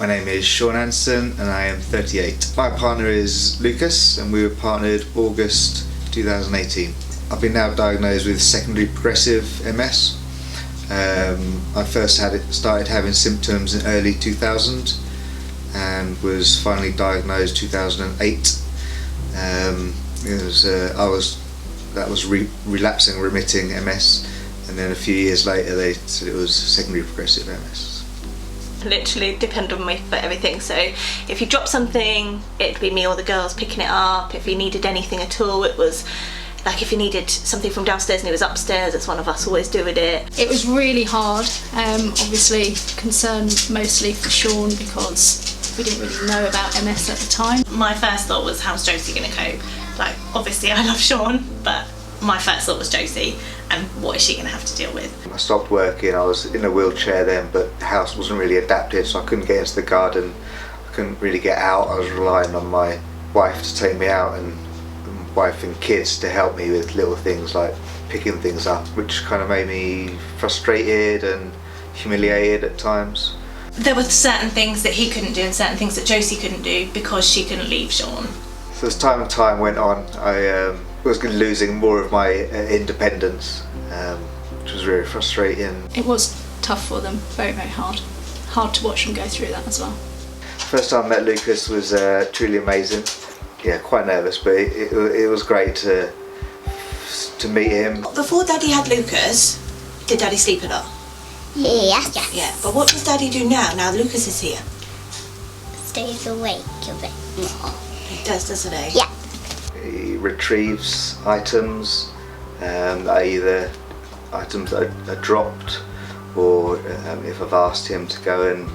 My name is Sean Anderson and I am 38. My partner is Lucas and we were partnered August 2018. I've been now diagnosed with secondary progressive MS. I first started having symptoms in early 2000 and was finally diagnosed 2008. That was relapsing remitting MS, and then a few years later they said it was secondary progressive MS. Literally depend on me for everything, so if you drop something it'd be me or the girls picking it up. If you needed anything at all, it was like if you needed something from downstairs and it was upstairs, it's one of us always doing it. It was really hard, obviously concerned mostly for Sean because we didn't really know about MS at the time. My first thought was, how's Josie going to cope? Like, obviously I love Sean, but my first thought was Josie, and what is she going to have to deal with? I stopped working, I was in a wheelchair then, but the house wasn't really adapted, so I couldn't get into the garden, I couldn't really get out. I was relying on my wife to take me out, and wife and kids to help me with little things like picking things up, which kind of made me frustrated and humiliated at times. There were certain things that he couldn't do and certain things that Josie couldn't do because she couldn't leave Sean. So as time went on, I was losing more of my independence, which was very frustrating. It was tough for them, very, very hard. Hard to watch them go through that as well. First time I met Lucas was truly amazing. Yeah, quite nervous, but it was great to meet him. Before Daddy had Lucas, did Daddy sleep a lot? Yes. Yeah, but what does Daddy do now Lucas is here? Stays awake a bit more. He does, doesn't he? Yeah. He retrieves items, either items that are dropped, or if I've asked him to go and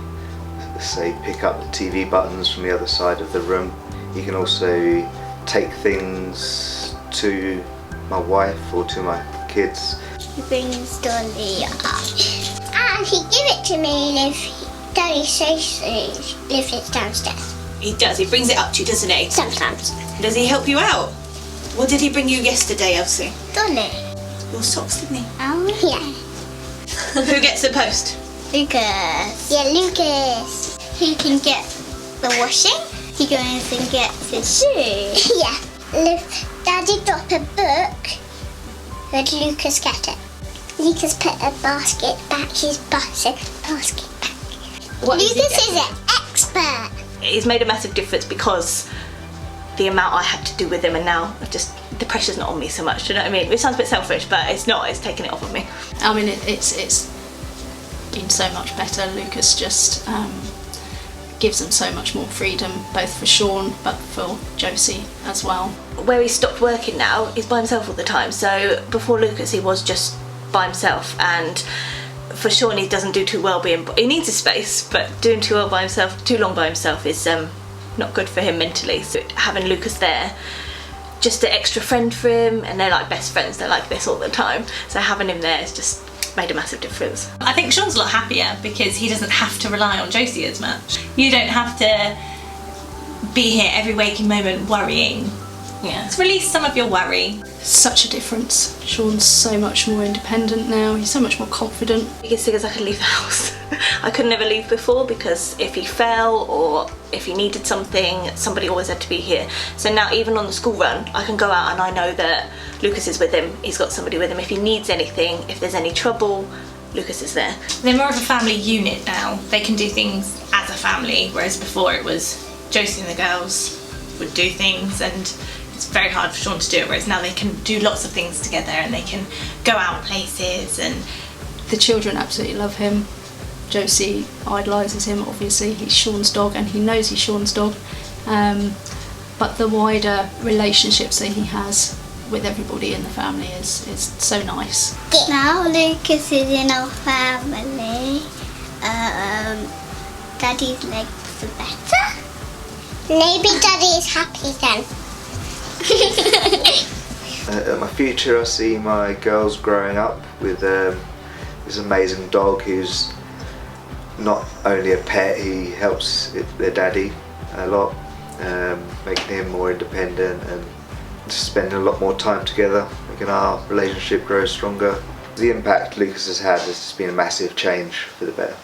say pick up the TV buttons from the other side of the room. He can also take things to my wife or to my kids. He brings Dolly up. And he give it to me if Daddy says lives downstairs. He does, he brings it up to you, doesn't he? Sometimes. Does he help you out? What did he bring you yesterday, Elsie? Dolly. Your socks, didn't he? Oh, yeah. Who gets the post? Lucas. Yeah, Lucas. He can get the washing. He goes and gets his shoes. Yeah. If Daddy dropped a book, would Lucas get it? Lucas put a basket back, his basket back. Lucas is an expert. He's made a massive difference because the amount I had to do with him, and now the pressure's not on me so much, do you know what I mean? It sounds a bit selfish, but it's not, it's taking it off of me. I mean, it's been so much better. Lucas just gives them so much more freedom, both for Sean but for Josie as well. Where he's stopped working now, he's by himself all the time. So before Lucas he was just by himself, and for Sean he doesn't do too well he needs his space, but doing too long by himself is not good for him mentally. So having Lucas there, just an extra friend for him, and they're like best friends, they're like this all the time, so having him there has just made a massive difference. I think Sean's a lot happier because he doesn't have to rely on Josie as much. You don't have to be here every waking moment worrying. Yeah, it's release some of your worry. Such a difference. Sean's so much more independent now, he's so much more confident. The biggest thing is I could leave the house. I could never leave before because if he fell or if he needed something, somebody always had to be here. So now even on the school run, I can go out and I know that Lucas is with him, he's got somebody with him. If he needs anything, if there's any trouble, Lucas is there. They're more of a family unit now. They can do things as a family, whereas before it was Josie and the girls would do things, and it's very hard for Sean to do it, whereas now they can do lots of things together and they can go out places. And the children absolutely love him. Josie idolises him, obviously. He's Sean's dog and he knows he's Sean's dog. But the wider relationships that he has with everybody in the family is so nice. Now Lucas is in our family. Daddy's legs are better. Maybe Daddy is happy then. In my future I see my girls growing up with this amazing dog who's not only a pet, he helps their daddy a lot, making him more independent and just spending a lot more time together, making our relationship grow stronger. The impact Lucas has had has just been a massive change for the better.